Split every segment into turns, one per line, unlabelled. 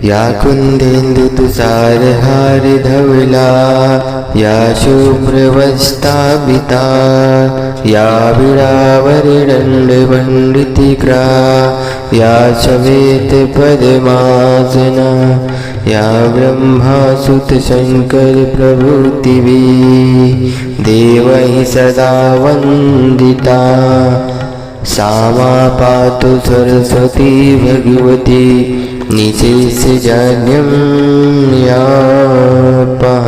या कुंदेंदु तुषार हार धवला या शुभ्रवस्ताभिता या विडावरी दंडवंडितिक्रा या श्वेत पद्मासना या ब्रह्मासुत शंकर प्रभृतिवी देवैः सदा वंदिता सा मा पातु सरस्वती भगवती निशेषजाड्यं यापः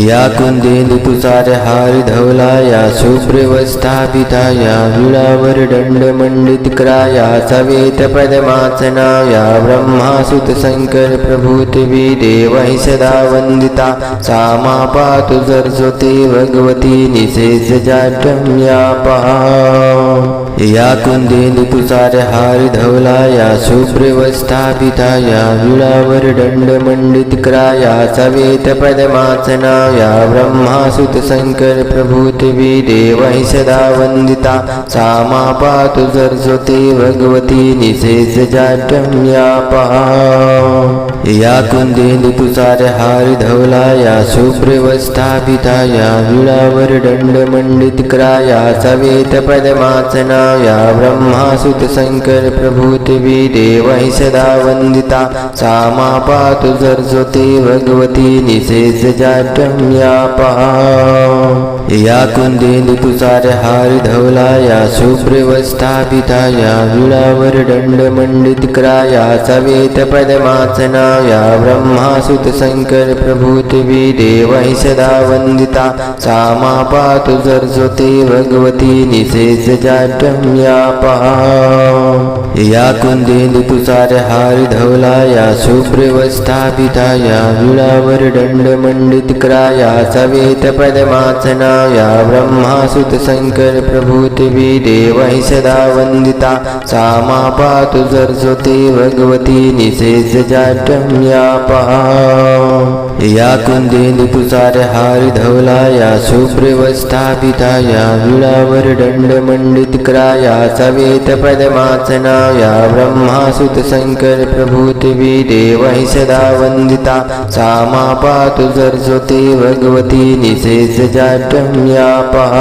या कुंदेंदु तुषार हार धवला या शुभ्रवस्ताभिता या विडावर दंडमंडितक्रा या श्वेत पद्मासना या ब्रह्मासुत शंकर प्रभृतिवी देवैः सदा वंदिता सा मा पातु सरस्वती भगवती निशेषजाड्यं यापः या कुंदेंदु तुषार हार धवला या शुभ्रवस्ताभिता या विडावर दंडमंडितक्रा या श्वेत पद्मासना या ब्रह्मासुत शंकर प्रभृतिवी देवैः सदा वंदिता सा मा पातु सरस्वती भगवती निशेषजाड्यं यापः या कुंदेंदु तुषार हार धवला या शुभ्रवस्ताभिता या विडावर दंडमंडितक्रा या श्वेत पद्मासना या ब्रह्मासुत शंकर प्रभृतिवी देवैः सदा वंदिता सा मा पातु सरस्वती भगवती निशेषजाड्यं यापः या कुंदेंदु तुषार हार धवला या शुभ्रवस्ताभिता या विडावर दंडमंडितक्रा या श्वेत पद्मासना या ब्रह्मासुत शंकर प्रभृतिवी देवैः सदा वंदिता सा मा पातु सरस्वती भगवती निशेषजाड्यं यापः या कुंदेंदु तुषार हार धवला या शुभ्रवस्ताभिता या विडावर दंडमंडितक्रा या श्वेत पद्मासना या ब्रह्मासुत शंकर प्रभृतिवी देवैः सदा वंदिता सा मा पातु सरस्वती भगवती निशेषजाड्यं यापः या कुंदेंदु तुषार हार धवला या शुभ्रवस्ताभिता या विडावर दंडमंडितक्रा या श्वेत पद्मासना या ब्रह्मासुत शंकर प्रभृतिवी देवैः सदा वंदिता सा मा पातु सरस्वती भगवती निशेषजाड्यं यापः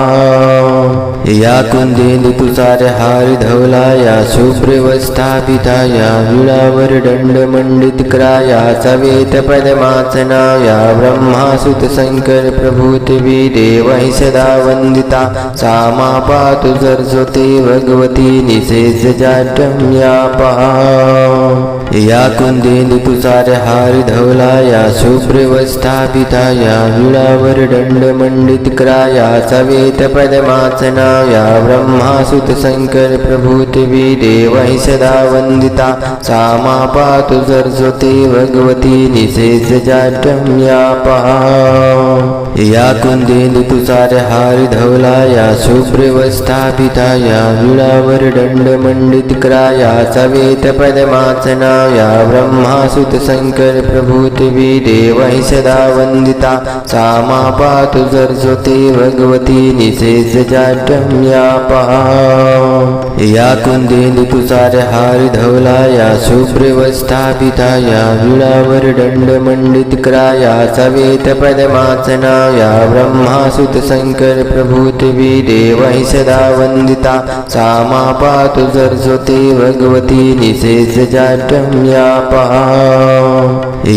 या कुंदेंदु तुषार हार धवला या शुभ्रवस्ताभिता या विडावर दंडमंडितक्रा या श्वेत पद्मासना या ब्रह्मासुत शंकर प्रभृतिवी देवैः सदा वंदिता सा मा पातु सरस्वती भगवती निशेषजाड्यं यापः या कुंदेंदु तुषार हार धवला या शुभ्रवस्ताभिता या विडावर दंडमंडितक्रा या श्वेत पद्मासना या ब्रह्मासुत शंकर प्रभृतिवी देवैः सदा वंदिता सा मा पातु सरस्वती भगवती निशेषजाड्यं यापः या कुंदेंदु तुषार हार धवला या शुभ्रवस्ताभिता या विडावर दंडमंडितक्रा या श्वेत पद्मासना या ब्रह्मासुत शंकर प्रभृतिवी देवैः सदा वंदिता सा मा पातु सरस्वती भगवती निशेषजाड्यं यापः या कुंदेंदु तुषार हार धवला या शुभ्रवस्ताभिता या विडावर दंडमंडितक्रा या श्वेत पद्मासना या ब्रह्मासुत शंकर प्रभृतिवी देवैः सदा वंदिता सा मा पातु सरस्वती भगवती निशेषजाड्यं यापः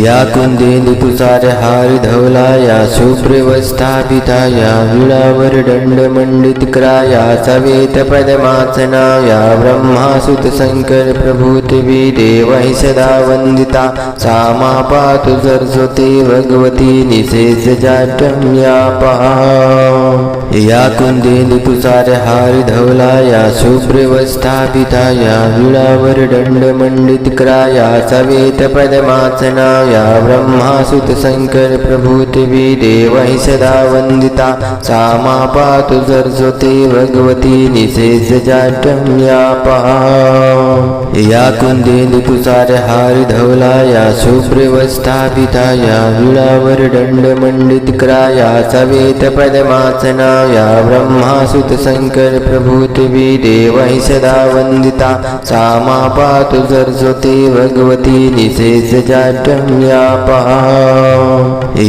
या कुंदेंदु तुषार हार धवला या शुभ्रवस्ताभिता या विडावर दंडमंडितक्रा या श्वेत पद्मासना या ब्रह्मासुत शंकर प्रभृतिवी देवैः सदा वंदिता सा मा पातु सरस्वती भगवती निशेषजाड्यं यापः या कुंदेंदु तुषार हार धवला या शुभ्रवस्ताभिता या विडावर दंडमंडितक्रा या श्वेत पद्मासना या ब्रह्मासुत शंकर प्रभृतिवी देवैः सदा वंदिता सा मा पातु सरस्वती भगवती निशेषजाड्यं यापः या कुंदेंदु तुषार हार धवला या शुभ्रवस्ताभिता या विडावर दंडमंडितक्रा या श्वेत पद्मासना या ब्रह्मासुत शंकर प्रभृतिवी देवैः सदा वन्दिता सा मा पातु सरस्वती भगवती निषेधजाड्यम्यापहा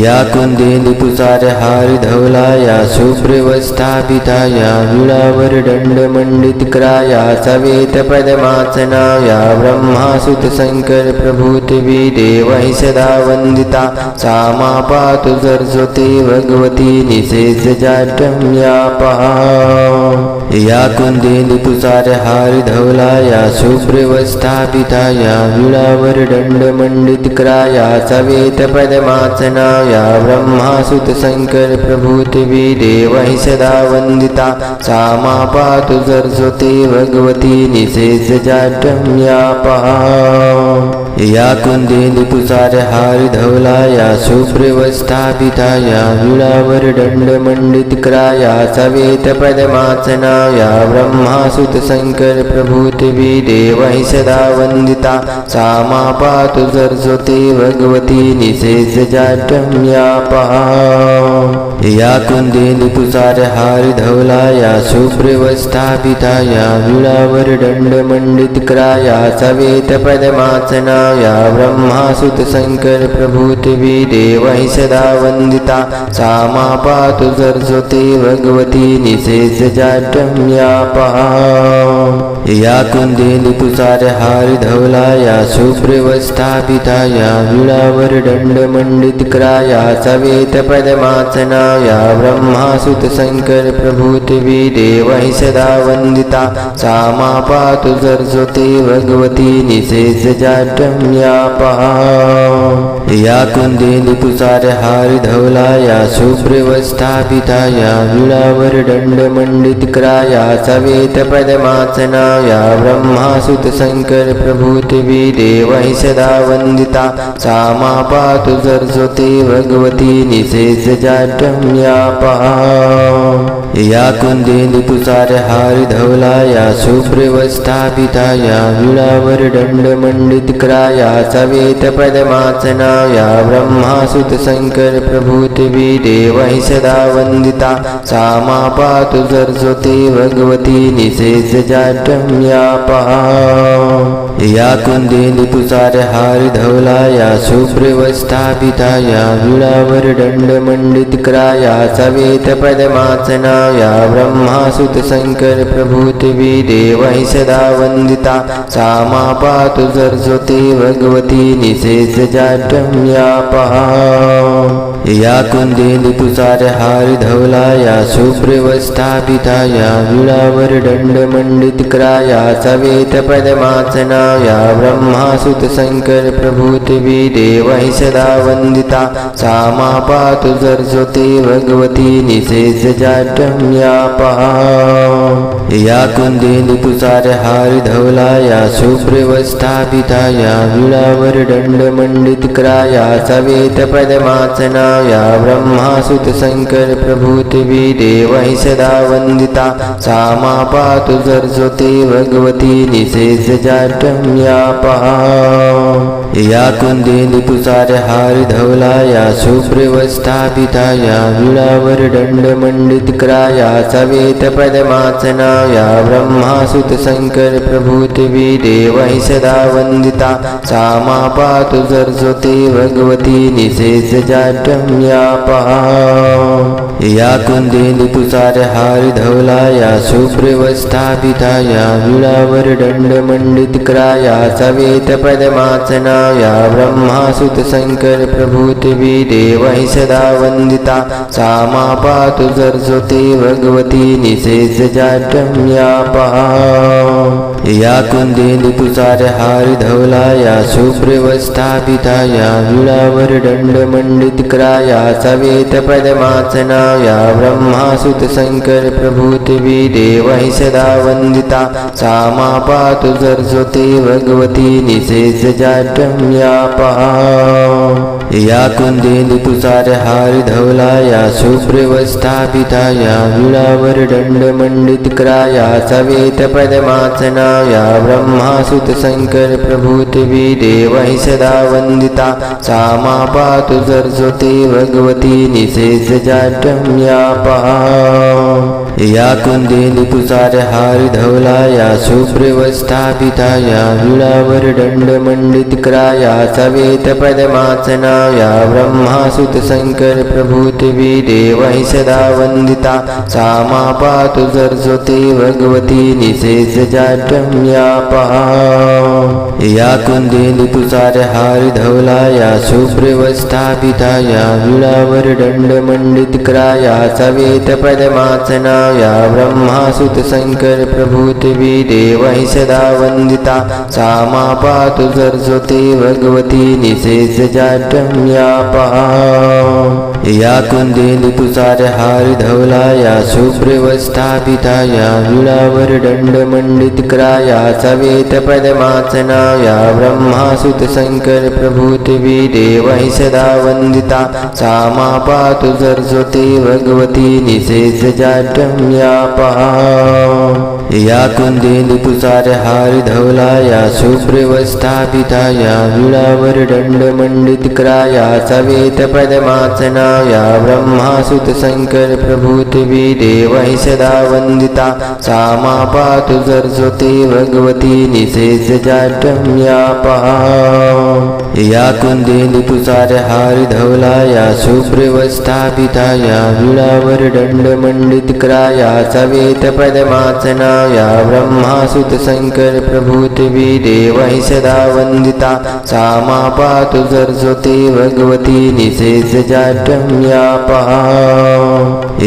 या कुन्देन्दु तुषारहारि धवला या शुभ्रवस्थापिता या वीणावरदण्डमण्डितकरा या सवेतपद्मासना या ब्रह्मासुत शंकर प्रभृतिवी देवैः सदा वन्दिता सा मा पातु सरस्वती भगवती निषेधजाड्यम्यापहा या कुन्देन्दु तुषारहारि धवला या शुभ्रवस्थापिता या वीणावरदण्डमण्डितकरा या सवेतपद्मासना या ब्रह्मासुत शंकर प्रभृतिवी देवैः सदा वन्दिता सा मा पातु सरस्वती भगवती निषेधजाड्यम्यापहा या कुन्देन्दु तुषारहारि धवला या शुभ्रवस्थापिता या वीणावरदण्डमण्डितकरा या सवेतपद्मासना या ब्रह्मासुत शंकर प्रभृतिवी देवैः सदा वन्दिता सा मा पातु सरस्वती भगवती निषेधजाड्यम्यापहा या कुन्देन्दु तुषारहारि धवला या शुभ्रवस्थापिता या वीणावरदण्डमण्डितकरा या सवेतपद्मासना या ब्रह्मासुत शंकर प्रभृतिवी देवैः सदा वन्दिता सा मा पातु सरस्वती भगवती निषेधजाड्यम्यापहा या कुन्देन्दु तुषारहारि धवला या शुभ्रवस्थापिता या वीणावरदण्डमण्डितकरा या सवेतपद्मासना या ब्रह्मासुत शंकर प्रभृतिवी देवैः सदा वन्दिता सा मा पातु सरस्वती भगवती निषेधजाड्यम्यापहा या कुन्देन्दु तुषारहारि धवला या शुभ्रवस्थापिता या वीणावरदण्डमण्डितकरा या सवेतपद्मासना या ब्रह्मासुत शंकर प्रभृतिवी देवैः सदा वन्दिता सा मा पातु सरस्वती भगवती निषेधजाड्यम्यापहा या कुन्देन्दु तुषारहारि धवला या शुभ्रवस्थापिता या वीणावरदण्डमण्डितकरा या सवेतपद्मासना या ब्रह्मासुत शंकर प्रभृतिवी देवैः सदा वन्दिता सा मा पातु सरस्वती भगवती निषेधजाड्यम्यापहा या कुन्देन्दु तुषारहारि धवला या शुभ्रवस्थापिता या वीणावरदण्डमण्डितकरा या सवेतपद्मासना या ब्रह्मासुत शंकर प्रभृतिवी देवैः सदा वन्दिता सा मा पातु सरस्वती भगवती निषेधजाड्यम्यापहा या कुन्देन्दु तुषारहारि धवला या शुभ्रवस्थापिता या वीणावरदण्डमण्डितकरा या सवेतपद्मासना या ब्रह्मासुत शंकर प्रभृतिवी देवैः सदा वन्दिता सा मा पातु सरस्वती भगवती निषेधजाड्यम्यापहा या कुन्देन्दु तुषारहारि धवला या शुभ्रवस्थापिता या वीणावरदण्डमण्डितकरा या सवेतपद्मासना या ब्रह्मासुत शंकर प्रभृतिवी देवैः सदा वन्दिता सा मा पातु सरस्वती भगवती निषेधजाड्यम्यापहा या कुन्देन्दु तुषारहारि धवला या शुभ्रवस्थापिता या वीणावरदण्डमण्डितकरा या सवेतपद्मासना या ब्रह्मासुत शंकर प्रभृतिवी देवैः सदा वन्दिता सा मा पातु सरस्वती भगवती निषेधजाड्यम्यापहा या कुन्देन्दु तुषारहारि धवला या शुभ्रवस्थापिता या वीणावरदण्डमण्डितकरा या सवेतपद्मासना या ब्रह्मासुत शंकर प्रभृतिवी देवैः सदा वन्दिता सा मा पातु सरस्वती भगवती निषेधजाड्यम्यापहा या कुन्देन्दु तुषारहारि धवला या शुभ्रवस्थापिता या वीणावरदण्डमण्डितकरा या सवेतपद्मासना या ब्रह्मासुत शंकर प्रभृतिवी देवैः सदा वन्दिता सा मा पातु सरस्वती भगवती निषेधजाड्यम्यापहा या कुन्देन्दु तुषारहारि धवला या शुभ्रवस्थापिता या वीणावरदण्डमण्डितकरा या सवेतपद्मासना या ब्रह्मासुत शंकर प्रभृतिवी देवैः सदा वन्दिता सा मा पातु सरस्वती भगवती निषेधजाड्यम्यापहा या कुन्देन्दु तुषारहारि धवला या शुभ्रवस्थापिता या वीणावरदण्डमण्डितकरा सवेतपद्मासना या ब्रह्मासुत शंकर प्रभृतिवी देवैः सदा वन्दिता सा मा पातु सरस्वती भगवती निषेधजाड्यम्यापहा या कुन्देन्दु तुषारहारि धवला या शुभ्रवस्थापिता या वीणावरदण्डमण्डितकरा सवेतपद्मासना या ब्रह्मासुत शंकर प्रभृतिवी देवैः सदा वन्दिता सा मा पातु सरस्वती भगवती निषेधजाड्यम्यापहा या कुन्देन्दु तुषारहारि धवला या शुभ्रवस्थापिता या वीणावरदण्डमण्डितकरा सवेतपद्मासना या ब्रह्मासुत शंकर प्रभृतिवी देवैः सदा वन्दिता सा मा पातु सरस्वती भगवती निषेधजाड्यम्यापहा या कुन्देन्दु तुषारहारि धवला या शुभ्रवस्थापिता या वीणावरदण्डमण्डितकरा सवेतपद्मासना या ब्रह्मासुत शंकर प्रभृतिवी देवैः सदा वन्दिता सा मा पातु सरस्वती भगवती निषेधजाड्यम्यापहा या कुन्देन्दु तुषारहारि धवला या शुभ्रवस्थापिता या वीणावरदण्डमण्डितकरा सवेतपद्मासना या ब्रह्मासुत शंकर प्रभृतिवी देवैः सदा वन्दिता सा मा पातु सरस्वती भगवती निषेधजाड्यम्यापहा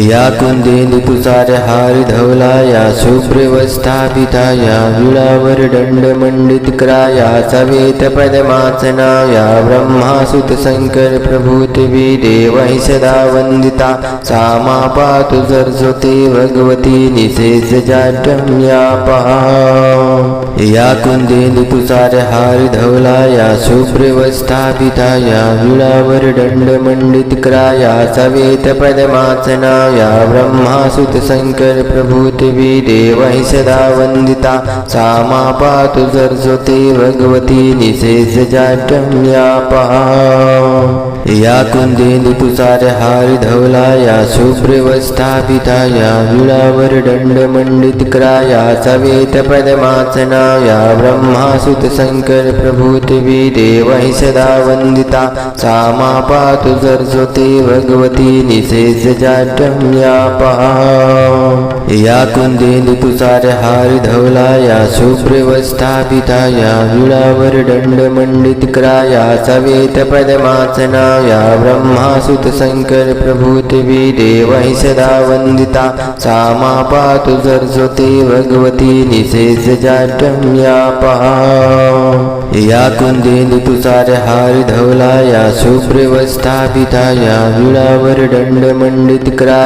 या कुन्देन्दु तुषारहारि धवला या शुभ्रवस्थापिता या वीणावरदण्डमण्डितकरा सवेतपद्मासना या ब्रह्मासुत शंकर प्रभृतिवी देवैः सदा वन्दिता सा मा पातु सरस्वती भगवती निषेधजाड्यम्यापहा या कुन्देन्दु तुषारहारि धवला या शुभ्रवस्थापिता या वीणावरदण्डमण्डितकरा सवेतपद्मासना या ब्रह्मासुत शंकर प्रभृतिवी देवैः सदा वन्दिता सा मा पातु सरस्वती भगवती निषेधजाड्यम्यापहा या कुन्देन्दु तुषारहारि धवला या शुभ्रवस्थापिता या वीणावरदण्डमण्डितकरा सवेतपद्मासना या ब्रह्मासुत शंकर प्रभृतिवी देवैः सदा वन्दिता सा मा पातु सरस्वती भगवती निषेधजाड्यम्यापहा या कुन्देन्दु तुषारहारि धवला या शुभ्रवस्थापिता या वीणावरदण्डमण्डितकरा सवेतपद्मासना या ब्रह्मासुत शंकर प्रभृतिवी देवैः सदा वन्दिता सा मा पातु सरस्वती भगवती निषेधजाड्यम्यापहा या कुन्देन्दु तुषारहारि धवला या शुभ्रवस्थापिता या वीणावरदण्डमण्डितकरा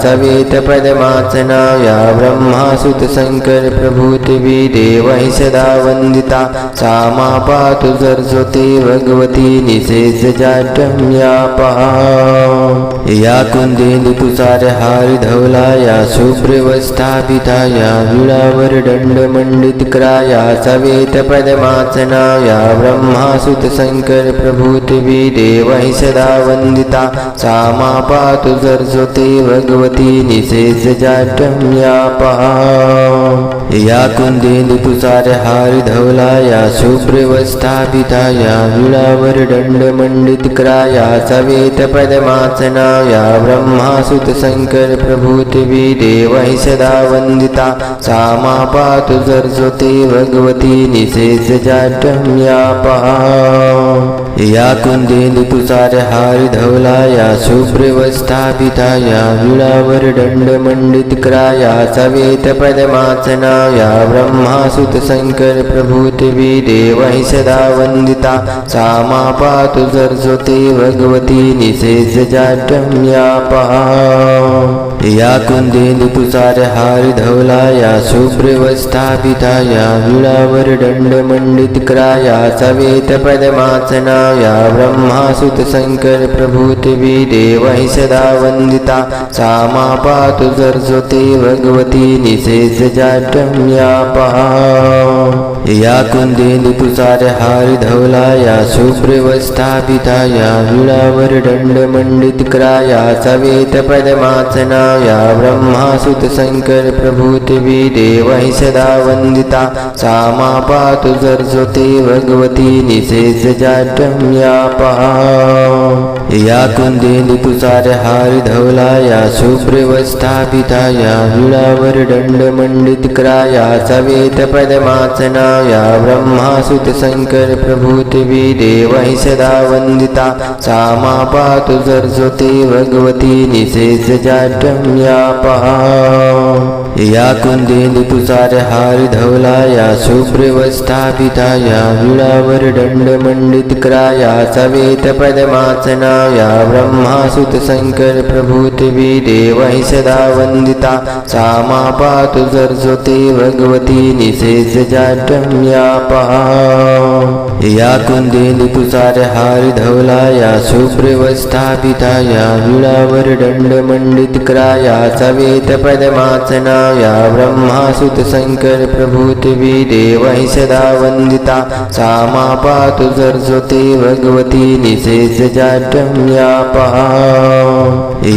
सवेतपद्मासना या ब्रह्मासुत शंकर प्रभृतिवी देवैः सदा वन्दिता सा मा पातु सरस्वती भगवती निषेधजाड्यम्यापहा या कुन्देन्दु तुषारहारि धवला या शुभ्रवस्थापिता या वीणावरदण्डमण्डितकरा सवेतपद्मासना या ब्रह्मासुत शंकर प्रभृतिवी देवैः सदा वन्दिता सा मा पातु सरस्वती भगवती निषेधजाड्यम्यापहा या कुन्देन्दु तुषारहारि धवला या शुभ्रवस्थापिता या वीणावरदण्डमण्डितकरा सवेतपद्मासना या ब्रह्मासुत शंकर प्रभृतिवी देवैः सदा वन्दिता सा मा पातु सरस्वती भगवती निषेधजाड्यम्यापहा या कुन्देन्दु तुषारहारि धवला या शुभ्रवस्थापिता या वीणावरदण्डमण्डितकरा सवेतपद्मासना या ब्रह्मासुत शंकर प्रभृतिवी देवैः सदा वन्दिता सा मा पातु सरस्वती भगवती निषेधजाड्यम्यापहा या कुन्देन्दु तुषारहारि धवला या शुभ्रवस्थापिता या वीणावरदण्डमण्डितकरा सवेतपद्मासना या ब्रह्मासुत शंकर प्रभृतिवी देवैः सदा वन्दिता सा मा पातु सरस्वती भगवती निषेधजाड्यम्यापहा या पहा या कुंदेली तुषार हार धवला या शुभ्रवस्थापिता या विळावर दंड मंडित क्राया सवेत पद्मासना या ब्रह्मासुत शंकर प्रभूतिवी देवहि सदा वंदिता सा मा पातु सरस्वती भगवती निशेष जाड्यं या पहा या कुंदेली तुषार हार धवला या शुभ्रवस्थापिता या विळावर दंड मंडित क्राया सवेत पद्मासना या ब्रह्मासुत शंकर प्रभूतिवी देवहि सदा वंदिता सा मा पातु सरस्वती भगवती निशेष जाड्यं या पहा या कुंदेली तुषार हार धवला या शुभ्रवस्थापिता या विळावर दंड मंडित क्राया सवेत पद्मासना या ब्रह्मासुत शंकर प्रभूतिवी देवहि सदा वंदिता सा मा पातु सरस्वती भगवती निशेष जाड्यं या पहा या कुंदेली तुषार हार धवला या शुभ्रवस्थापिता या विळावर दंड मंडित क्राया सवेत पद्मासना या ब्रह्मासुत शंकर प्रभूतिवी देवहि सदा वंदिता सा मा पातु सरस्वती भगवती निशेष जाड्यं या पहा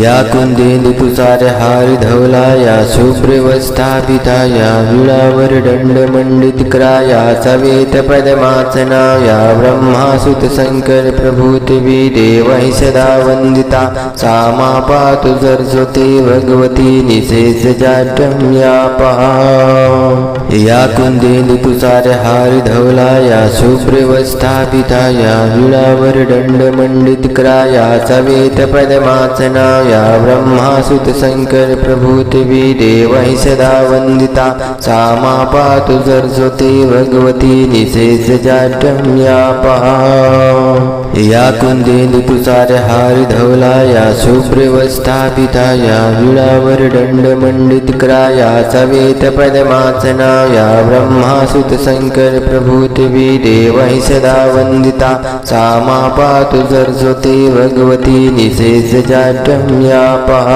या कुंदेली तुषार हार धवला या शुभ्रवस्थापिता या विळावर दंड मंडित क्राया सवेत पद्मासना या ब्रह्मासुत शंकर प्रभूतिवी देवहि सदा वंदिता सा मा पातु सरस्वती भगवती निशेष जाड्यं या पहा या कुंदेली तुषार हार धवला या शुभ्रवस्थापिता या विळावर दंड मंडित क्राया सवेत पद्मासना या ब्रह्मासुत शंकर प्रभूतिवी देवहि सदा वंदिता सा मा पातु सरस्वती भगवती निशेष जाड्यं या पहा या कुंदेली तुषार हार धवला या शुभ्रवस्थापिता या विळावर दंड मंडित क्राया सवेत पद्मासना या ब्रह्मासुत शंकर प्रभूतिवी देवहि सदा वंदिता सा मा पातु सरस्वती भगवती निशेष जाड्यं या पहा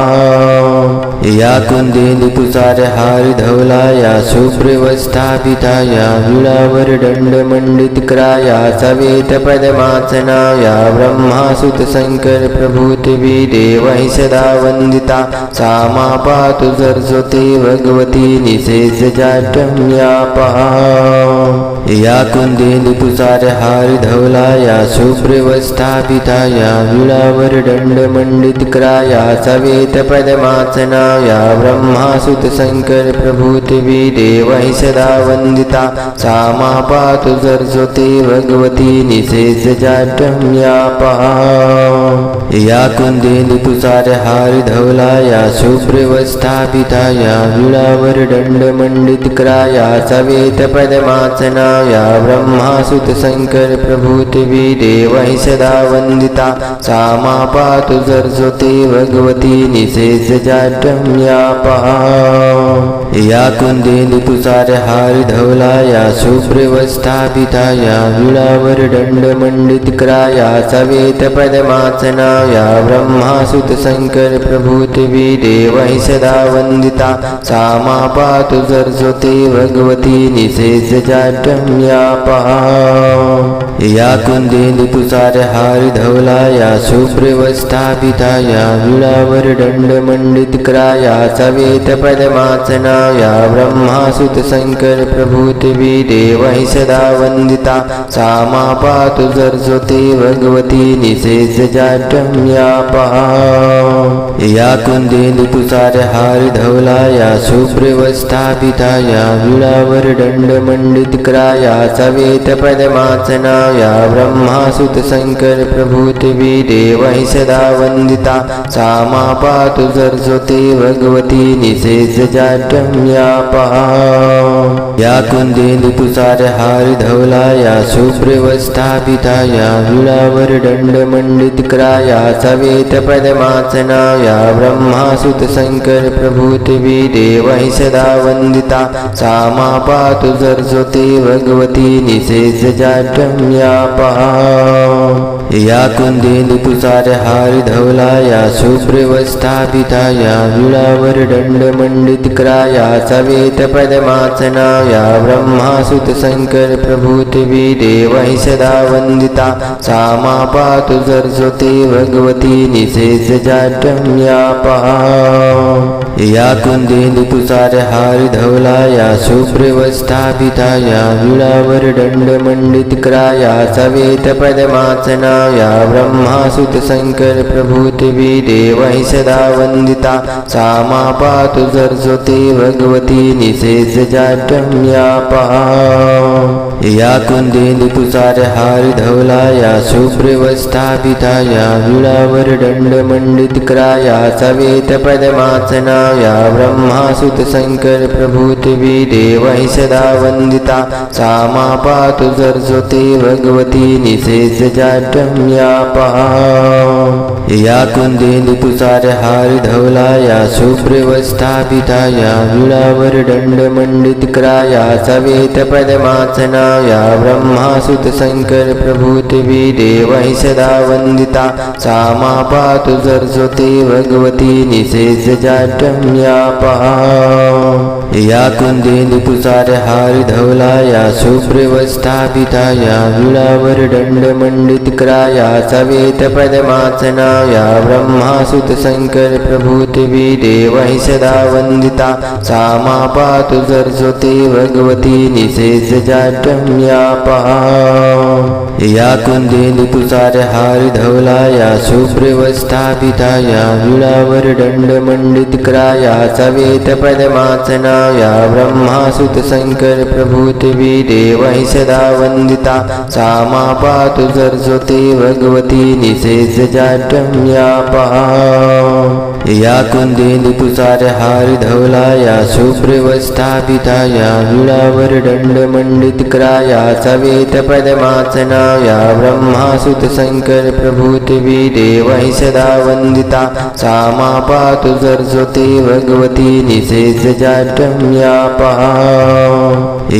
या कुंदेली तुषार हार धवला या शुभ्रवस्थापिता या विळावर दंड मंडित क्राया सवेत पद्मासना या ब्रह्मासुत शंकर प्रभूतिवी देवहि सदा वंदिता सा मा पातु सरस्वती भगवती निशेष जाड्यं या पहा या कुंदेली तुषार हार धवला या शुभ्रवस्थापिता या विळावर दंड मंडित क्राया सवेत पद्मासना या ब्रह्मासुत शंकर प्रभूतिवी देवहि सदा वंदिता सा मा पातु सरस्वती भगवती निशेष जाड्यं या पहा या कुंदेली तुषार हार धवला या शुभ्रवस्थापिता या विळावर दंड मंडित क्राया सवेत पद्मासना या ब्रह्मासुत शंकर प्रभूतिवी देवहि सदा वंदिता सा मा पातु सरस्वती भगवती निशेष जाड्यं या पहा या कुंदेली तुषार हार धवला या शुभ्रवस्थापिता या विळावर दंड मंडित क्राया सवेत पद्मासना या ब्रह्मासुत शंकर प्रभूतिवी देवहि सदा वंदिता सा मा पातु सरस्वती भगवती निशेष जाड्यं या पहा या कुंदेली तुषार हार धवला या शुभ्रवस्थापिता या विळावर दंड मंडित क्राया सवेत पद्मासना या ब्रह्मासुत शंकर प्रभूतिवी देवहि सदा वंदिता सा मा पातु सरस्वती भगवती निशेष जाड्यं या पहा या कुंदेली तुषार हार धवला या शुभ्रवस्थापिता या विळावर दंड मंडित क्राया सवेत पद्मासना या ब्रह्मासुत शंकर प्रभूतिवी देवहि सदा वंदिता सा मा पातु सरस्वती भगवती निशेष जाड्यं या पहा या कुंदेली तुषार हार धवला या शुभ्रवस्थापिता या विळावर दंड मंडित क्राया सवेत पद्मासना या ब्रह्मासुत शंकर प्रभूतिवी देवहि सदा वंदिता सा मा पातु सरस्वती भगवती निशेष जाड्यं या पहा या कुंदेंदु तुषारहार धवला या शुभ्रवस्थापिता या विळावर दंडमंडितक्राया सवेत पद्मासना या ब्रह्मासुत शंकर प्रभूतिवी देवहि सदा वंदिता सा मा पातु सरस्वती भगवती निशेष जाड्यम्यापा या कुंदेंदु तुषारहार धवला या शुभ्रवस्थापिता या विळावर दंडमंडितक्राया सवेत पद्मासना या ब्रह्मासुत शंकर प्रभूतिवी देवहि सदा वंदिता सा मा पातु सरस्वती भगवती निशेष जाड्यम्यापा या कुंदेंदु तुषारहार धवला या शुभ्रवस्थापिता या विळावर दंडमंडितक्राया सवेत पद्मासना या ब्रह्मासुत शंकर प्रभूतिवी देवहि सदा वंदिता सा मा पातु सरस्वती भगवती निशेष जाड्यम्यापा या कुंदेंदु तुषारहार धवला या शुभ्रवस्थापिता या विळावर दंडमंडितक्राया सवेत पद्मासना या ब्रह्मासुत शंकर प्रभूतिवी देवहि सदा वंदिता सा मा पातु सरस्वती भगवती निशेष जाड्यम्यापा या कुंदेंदु तुषारहार धवला या शुभ्रवस्थापिता या विळावर दंडमंडितक्राया सवेत पद्मासना या ब्रह्मासुत शंकर प्रभूतिवी देवहि सदा वंदिता सा मा पातु सरस्वती भगवती निशेष जाड्यम्यापा या कुंदेंदु तुषारहार धवला या शुभ्रवस्थापिता या विळावर दंडमंडितक्राया सवेत पद्मासना या ब्रह्मासुत शंकर प्रभूतिवी देवहि सदा वंदिता सा मा पातु सरस्वती भगवती निशेष जाड्यम्यापा या कुंदेंदु तुषारहार धवला या शुभ्रवस्थापिता या विळावर दंडमंडितक्राया सवेत पद्मासना या ब्रह्मासुत शंकर प्रभूतिवी देवहि सदा वंदिता सा मा पातु सरस्वती भगवती निशेष जाड्यम्यापा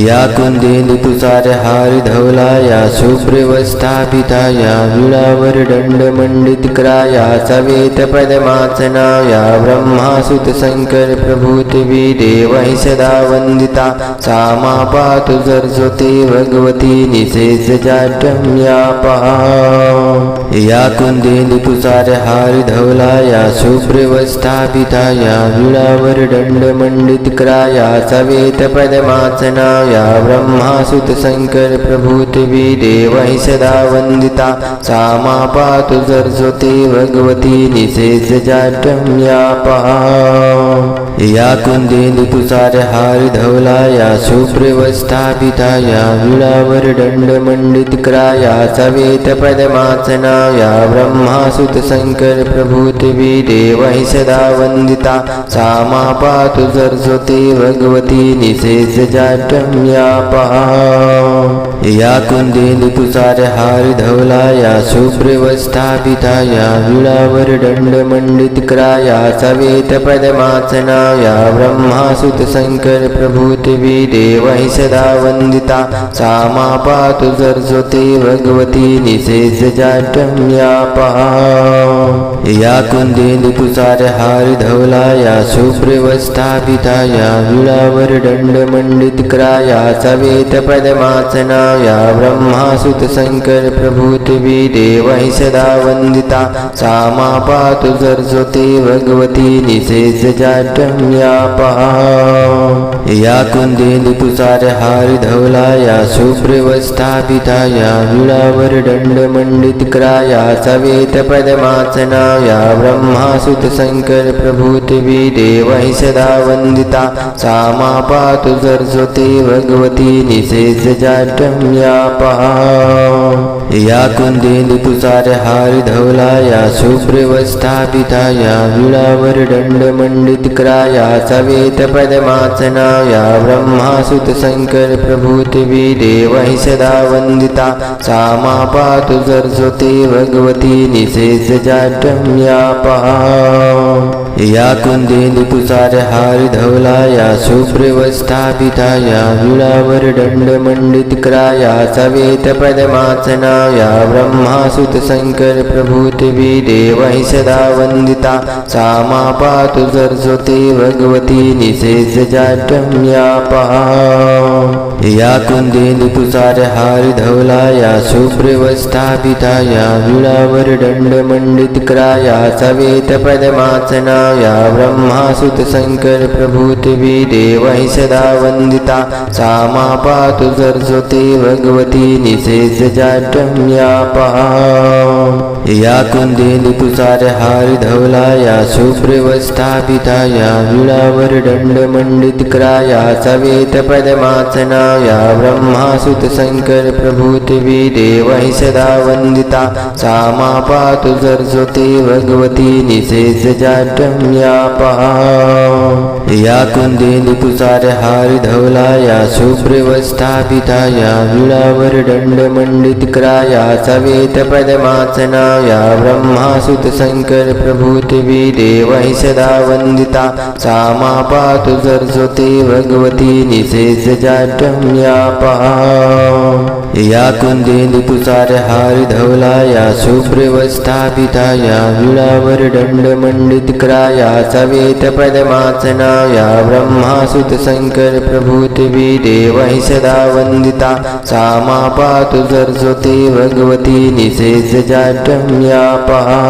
या कुंदेंदु तुषारहार धवला या शुभ्रवस्थापिता या विळावर दंडमंडितक्राया सवेत पद्मासना या ब्रह्मासुत शंकर प्रभूतिवी देवहि सदा वंदिता सा मा पातु सरस्वती भगवती निशेष जाड्यम्यापा या कुंदेंदु तुषारहार धवला या शुभ्रवस्थापिता या विळावर दंडमंडितक्राया सवेत पद्मासना या ब्रह्मासुत शंकर प्रभूतिवी देवहि सदा वंदिता सा मा पातु सरस्वती भगवती निशेष जाड्यम्यापा या कुंदेंदु तुषारहार धवला या शुभ्रवस्थापिता या विळावर दंडमंडितक्राया सवेत पद्मासना या ब्रह्मासुत शंकर प्रभूतिवी देवहि सदा वंदिता सा मा पातु सरस्वती भगवती निशेष जाड्यम्यापा या कुंदेंदु तुषारहार धवला या शुभ्रवस्थापिता या विळावर दंडमंडितक्राया सवेत पद्मासना या ब्रह्मासुत शंकर प्रभूतिवी देवहि सदा वंदिता सा मा पातु सरस्वती भगवती निशेष जाड्यम्यापा या कुंदेंदु तुषारहार धवला या शुभ्रवस्थापिता या विळावर दंडमंडितक्राया सवेत पद्मासना या ब्रह्मासुत शंकर प्रभूतिवी देवहि सदा वंदिता सा मा पातु सरस्वती भगवती निशेष जाड्यम्यापा या कुंदेंदु तुषारहार धवला या शुभ्रवस्थापिता या विळावर दंडमंडितक्राया सवेत पद्मासना या ब्रह्मासुत शंकर प्रभूतिवी देवहि सदा वंदिता सा मा पातु सरस्वती भगवती निशेष जाड्यम्यापा या कुंदेंदु तुषारहार धवला या शुभ्रवस्थापिता या विळावर दंडमंडितक्राया सवेत पद्मासना या ब्रह्मासुत शंकर प्रभूतिवी देवहि सदा वंदिता सा मा पातु सरस्वती भगवती निशेष जाड्यम्यापा या कुंदेंदु तुषार हार धवला या शुभ्रवस्थापिता या विळावर दंडमंडित क्राया सवेत पद्मासना या ब्रह्मासुत शंकर प्रभूतिवी देवहि सदा वंदिता सा मा पातु सरस्वती भगवती निशेष जाड्यम्यापहा या कुंदेंदु तुषार हार धवला या शुभ्रवस्थापिता या विळावर दंडमंडित क्राया सवेत पद्मासना या ब्रह्मासुत शंकर प्रभूतिवी देवहि सदा वंदिता सा मा पातु सरस्वती भगवती निशेष जाड्यम्यापहा या कुंदेंदु तुषार हार धवला या शुभ्रवस्थापिता या विळावर दंडमंडित क्राया सवेत पद्मासना या ब्रह्मासुत शंकर प्रभूतिवी देवहि सदा वंदिता सा मा पातु सरस्वती भगवती निशेष जाड्यम्यापहा या कुंदेंदु तुषार हार धवला या शुभ्रवस्थापिता या विळावर दंडमंडित क्राया सवेत पद्मासना या ब्रह्मासुत शंकर प्रभूतिवी देवहि सदा वंदिता सा मा पातु सरस्वती भगवती निशेष जाड्यम्यापहा या कुंदेंदु तुषार हार धवला या शुभ्रवस्थापिता या विळावर दंडमंडित क्राया सवेत पद्मासना या ब्रह्मासुत शंकर प्रभूतिवी देवहि सदा वंदिता सा मा पातु सरस्वती भगवती निशेष जाड्यम्यापहा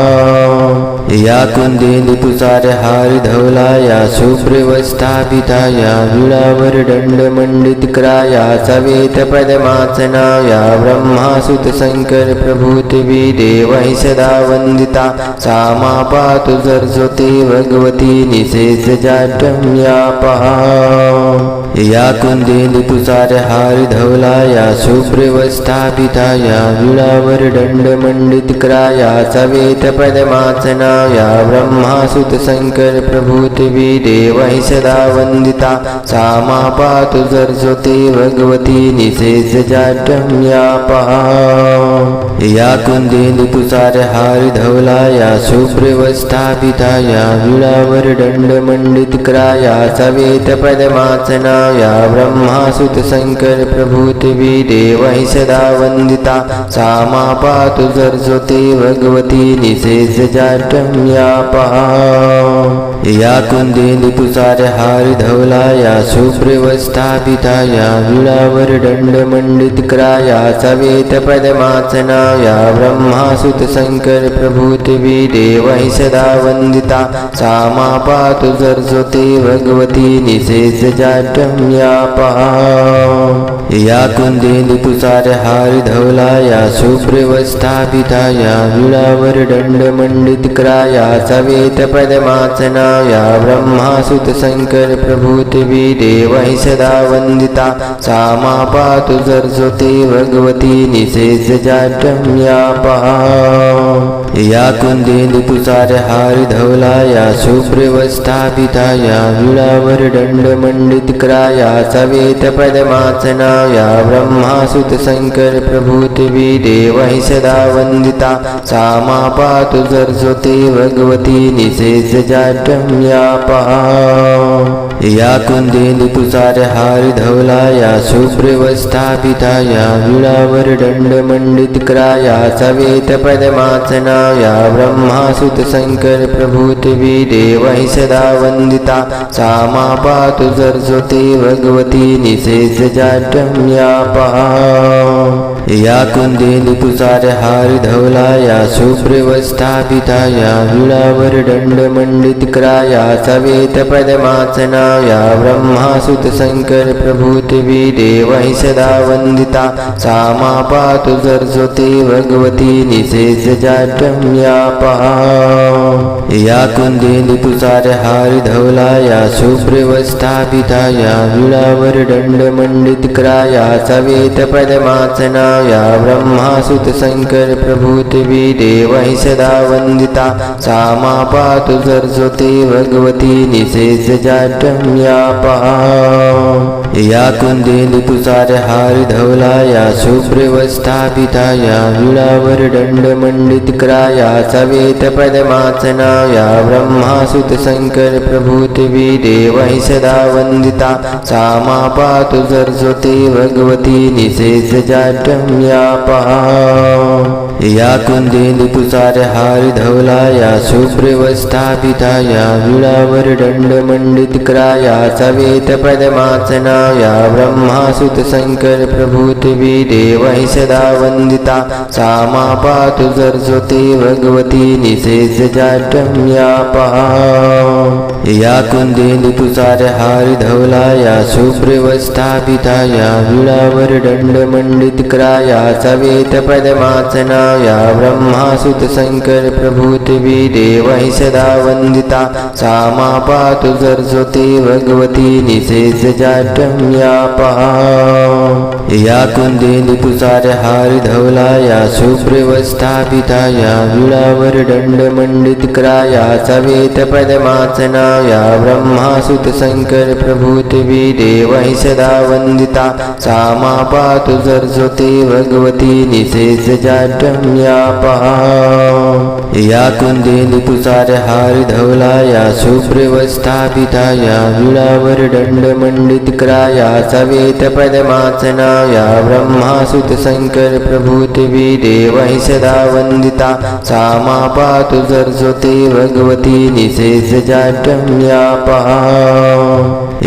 या कुंदेंदु तुषार हार धवला या शुभ्रवस्थापिता या विळावर दंडमंडित क्राया सवेत पद्मासना या ब्रह्मासुत शंकर प्रभूतिवी देवहि सदा वंदिता सा मा पातु सरस्वती भगवती निशेष जाड्यम्यापहा या कुंदेंदु तुषार हार धवला या शुभ्रवस्थापिता या विळावर दंडमंडित क्राया सवेत पद्मासना या ब्रह्मासुत शंकर प्रभूतिवी देवहि सदा वंदिता सा मा पातु सरस्वती भगवती निशेष जाड्यम्यापहा या कुंदेंदु तुषार हार धवला या शुभ्रवस्थापिता या विळावर दंडमंडित क्राया सवेत पद्मासना या ब्रह्मासुत शंकर प्रभूतिवी देवहि सदा वंदिता सा मा पातु सरस्वती भगवती निशेष जाड्यम्यापहा या कुंदेंदु तुषार हार धवला या शुभ्रवस्थापिता या विळावर दंडमंडित क्राया सवेत पद्मासना या ब्रह्मासुत शंकर प्रभूतिवी देवहि सदा वंदिता सा मा पातु सरस्वती भगवती निशेष जाड्यम्यापहा या कुंदेंदु तुषार हार धवला या शुभ्रवस्थापिता या विळावर दंडमंडित क्राया सवेत पद्मासना या ब्रह्मासुत शंकर प्रभूतिवी देवहि सदा वंदिता सा मा पातु सरस्वती भगवती निशेष जाड्यम्यापहा या कुंदेंदु तुषार हार धवला या शुभ्रवस्थापिता या विळावर दंडमंडित क्राया सवेत पद्मासना या ब्रह्मासुत शंकर प्रभूतिवी देवहि सदा वंदिता सा मा पातु सरस्वती भगवती निशेष जाड्यम्यापहा या कुंदेंदु तुषार हार धवला या शुभ्रवस्थापिता या विळावर दंडमंडित क्राया सवेत पद्मासना या ब्रह्मासुत शंकर प्रभूतिवी देवहि सदा वंदिता सा मा पातु सरस्वती भगवती निशेष जाड्यम्यापहा या कुंदेंदु तुषार हार धवला या शुभ्रवस्थापिता या विळावर दंडमंडित क्राया सवेत पद्मासना या ब्रह्मासुत शंकर प्रभूतिवी देवहि सदा वंदिता सा मा पातु सरस्वती भगवती निशेष जाड्यम्यापहा या कुंदेंदु तुषार हार धवला या शुभ्रवस्थापिता या विळावर दंडमंडित क्राया सवेत पद्मासना या ब्रह्मासुत शंकर प्रभूतिवी देवहि सदा वंदिता सा मा पातु सरस्वती भगवती निशेष जाड्यम्यापहा या कुंदेली तुषार हार धवला या शुभ्रवस्थापिता या विळावर दंडमंडित क्राया सवेत पद्मासना या ब्रह्मासुत शंकर प्रभूतिवी देवहि सदा वंदिता सा मा पातु सरस्वती भगवती निशेष जाड्यं या या कुंदेली तुषार हार धवला या शुभ्रवस्थापिता या विळावर दंडमंडित क्राया सवेत पद्मासना या ब्रह्मासुत शंकर प्रभूतिवी देवहि सदा वंदिता सा मा पातु सरस्वती भगवती निशेष जाड्यं या कुंदेली तुषार हार धवला या शुभ्रवस्थापिता या विळावर दंडमंडित क्राया सवेत पद्मासना या ब्रह्मासुत शंकर प्रभूतिवी देवहि सदा वंदिता सा मा पातु सरस्वती भगवती निशेष जाड्यं या कुंदेली तुषार हार धवला या शुभ्रवस्थापिता या विळावर दंडमंडित क्राया सवेत पद्मासना या ब्रह्मासुत शंकर प्रभूतिवी देवहि सदा वंदिता सा मा पातु सरस्वती भगवती निशेष जाड्यं या कुंदेली तुषार हार धवला या शुभ्रवस्थापिता या विळावर दंडमंडित क्राया सवेत पद्मासना या ब्रह्मासुत शंकर प्रभूतिवी देवहि सदा वंदिता सा मा पातु सरस्वती भगवती निशेष जाड्यं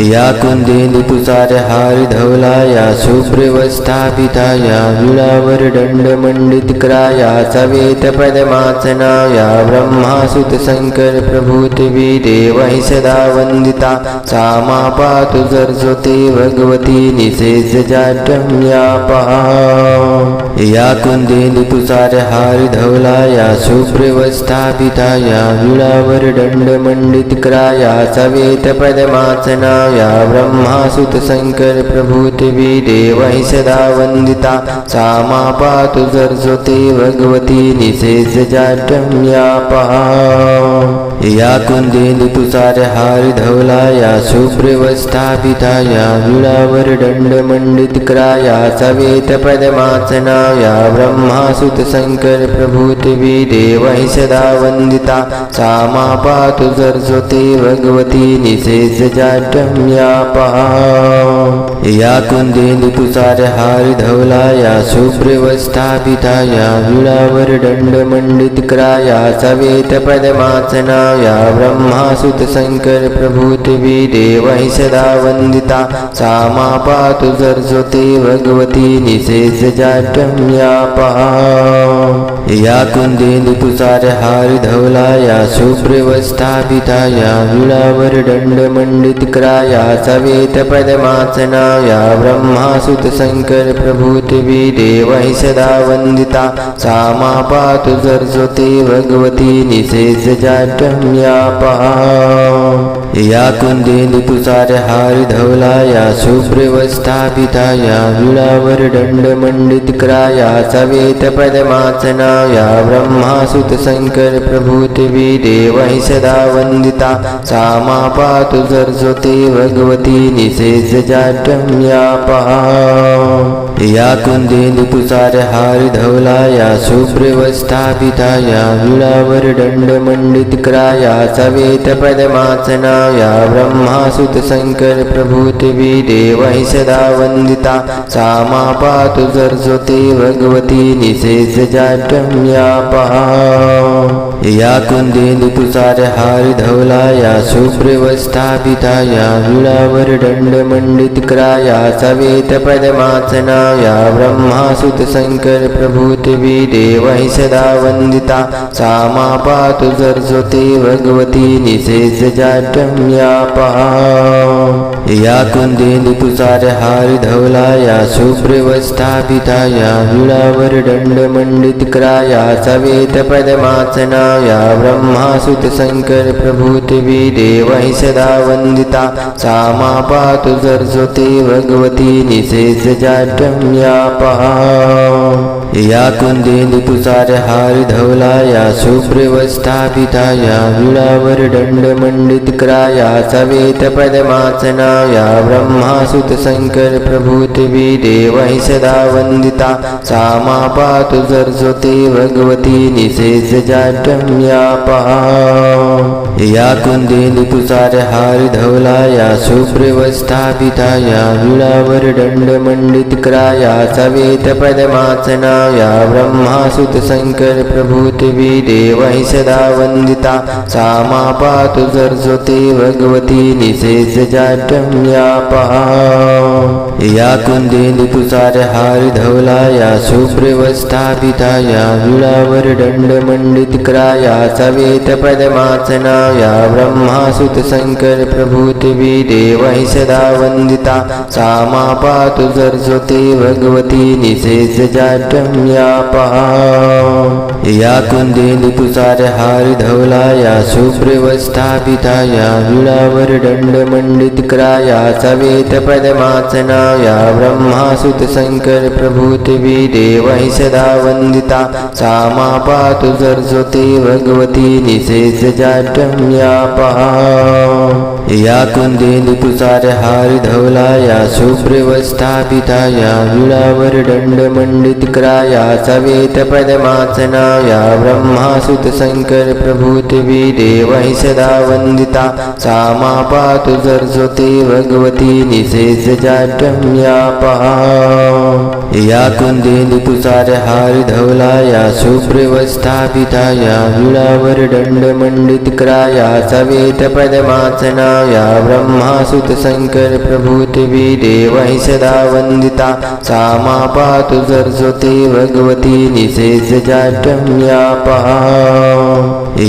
या कुंदेली तुषार हार धवला या शुभ्रवस्थापिता या विळावर दंडमंडित क्राया सवेत पद्मासना या ब्रह्मासुत शंकर प्रभूतिवी देवहि सदा वंदिता सा मा पातु सरस्वती भगवती निशेष जाड्यं या कुंदेली तुषार हार धवला या शुभ्रवस्थापिता या विळावर दंडमंडित क्राया सवेत पद्मासना या ब्रह्मासुत शंकर प्रभूतिवी देवहि सदा वंदिता सा मा पातु सरस्वती भगवती निशेष जाड्यं या कुंदेली तुषार हार धवला या शुभ्रवस्थापिता या विळावर दंडमंडित क्राया सवेत पद्मासना या ब्रह्मासुत शंकर प्रभूतिवी देवहि सदा वंदिता सा मा पातु सरस्वती भगवती निशेष जाड्यं या कुंदेली तुषार हार धवला या शुभ्रवस्थापिता या विळावर दंडमंडित क्राया सवेत पद्मासना या ब्रह्मासुत शंकर प्रभूतिवी देवहि सदा वंदिता सा मा पातु सरस्वती भगवती निशेष जाड्यं या कुंदेली तुषार हार धवला या शुभ्रवस्थापिता या विळावर दंडमंडित क्राया सवेत पद्मासना या ब्रह्मासुत शंकर प्रभूतिवी देवहि सदा वंदिता सा मा पातु सरस्वती भगवती निशेष जाड्यं या कुंदेली तुषार हार धवला या शुभ्रवस्थापिता या विळावर दंडमंडित क्राया सवेत पद्मासना या ब्रह्मासुत शंकर प्रभूतिवी देवहि सदा वंदिता सा मा पातु सरस्वती भगवती निशेष जाड्यं या कुंदेली तुषार हार धवला या शुभ्रवस्थापिता या विळावर दंडमंडित क्राया सवेत पद्मासना या ब्रह्मासुत शंकर प्रभूतिवी देवहि सदा वंदिता सा मा पातु सरस्वती भगवती निशेष जाड्यं या कुंदेली तुषार हार धवला या शुभ्रवस्थापिता या विळावर दंडमंडित क्राया सवेत पद्मासना या ब्रह्मासुत शंकर प्रभूतिवी देवहि सदा वंदिता सा मा पातु सरस्वती भगवती निशेष जाड्यं या कुंदेली तुषार हार धवला या शुभ्रवस्थापिता या विळावर दंडमंडित क्राया सवेत पद्मासना या ब्रह्मासुत शंकर प्रभूतिवी देवहि सदा वंदिता सा मा पातु सरस्वती भगवती निशेष जाड्यं या कुंदेंदु तुषार हार धवला या शुभ्र स्थापिता या विळावर दंड मंडित क्राया सवेत पद्मासना या ब्रह्मासुत शंकर प्रभूतिवी देवहि सदा वंदिता सा मा पातु सरस्वती भगवती निषेध जाड्यम्यापा या कुंदेंदु तुषार हार धवला या शुभ्र स्थापिता या विळावर दंड मंडित क्राया सवेत पद्मासना या ब्रह्मासुत शंकर प्रभूतिवी देवहि सदा वंदिता सा मा पातु सरस्वती भगवती निषेध जाड्यम्यापा या कुंदेंदु तुषार हार धवला या शुभ्र स्थापिता या विळावर दंड मंडित क्राया सवेत पद्मासना या ब्रह्मासुत शंकर प्रभूतिवी देवहि सदा वंदिता सा मा पातु सरस्वती भगवती निषेध जाड्यम्यापा या कुंदेंदु तुषार हार धवला या शुभ्र स्थापिता या विळावर दंड मंडित क्राया सवेत पद्मासना या ब्रह्मासुत शंकर प्रभूतिवी देवहि सदा वंदिता सा मा पातु सरस्वती भगवती निषेध जाड्यम्यापा या कुंदेंदु तुषार हार धवला या शुभ्र स्थापिता या विळावर दंड मंडित क्राया सवेत पद्मासना या ब्रह्मासुत शंकर प्रभूतिवी देवहि सदा वंदिता सा मा पातु सरस्वती भगवती निषेध जाड्यम्यापा या कुंदेंदु तुषार हार धवला या शुभ्र स्थापिता या विळावर दंड मंडित क्राया सवेत पद्मासना या ब्रह्मासुत शंकर प्रभूतिवी देवहि सदा वंदिता सा मा पातु सरस्वती भगवती निषेध जाड्यम्यापा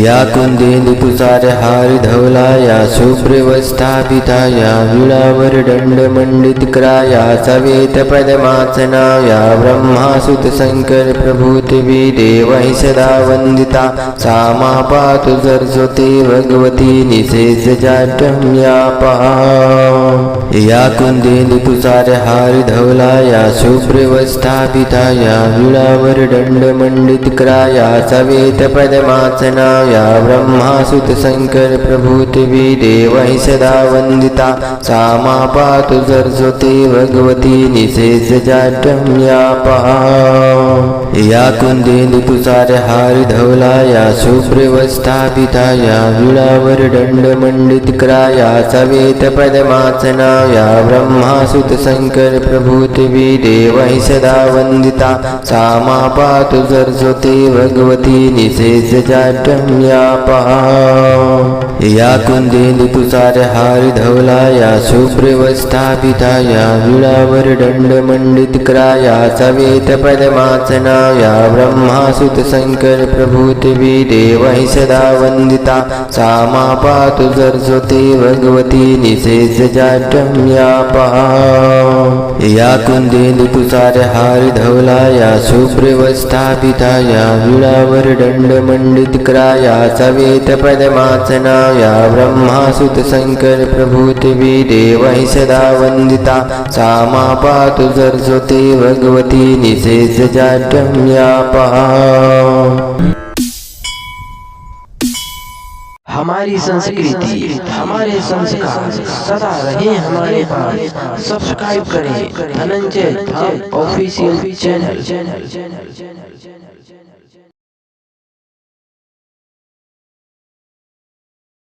या कुंदेंदु तुषार हार धवला या शुभ्र स्थापिता या विळावर दंड मंडित क्राया सवेत पद्मासना या ब्रह्मासुत शंकर प्रभूतिवी देवहि सदा वंदिता सा मा पातु सरस्वती भगवती निषेध जाड्यम्यापा या कुंदेंदु तुषार हार धवला या शुभ्र स्थापिता या विळावर दंड मंडित क्राया सवेत पद्मासना या ब्रह्मासुत शंकर प्रभूतिवी देवहि सदा वंदिता सा मा पातु सरस्वती भगवती निषेध जाड्यम्यापा या कुंदेंदु तुषार हार धवला या शुभ्र स्थापिता या विळावर दंड मंडित क्राया सवेत पद्मासना या ब्रह्मासुत शंकर प्रभूतिवी देवहि सदा वंदिता सा मा पातु सरस्वती भगवती निषेध जाड्यम्यापा या कुंदेंदु तुषार हार धवला या शुभ्र स्थापिता या विळावर दंड मंडित क्राया सवेत पद्मासना या ब्रह्मासुत शंकर प्रभूतिवी देवहि सदा वंदिता सा मा पातु सरस्वती भगवती निषेध जाड्यम्यापा या कुंदेंदु तुषार हार धवला या शुभ्र स्थापिता या विळावर दंड मंडित क्राया सवेत पद्मासना या ब्रह्मासुत शंकर प्रभूतिवी देवहि सदा वंदिता सा मा पातु सरस्वती भगवती निषेध जाड्यम्यापा
हमारी संस्कृति हमारे संस्कार सदा रहे हमारे पास। सब्सक्राइब करें धनंजय धाम ऑफिशियल चैनल।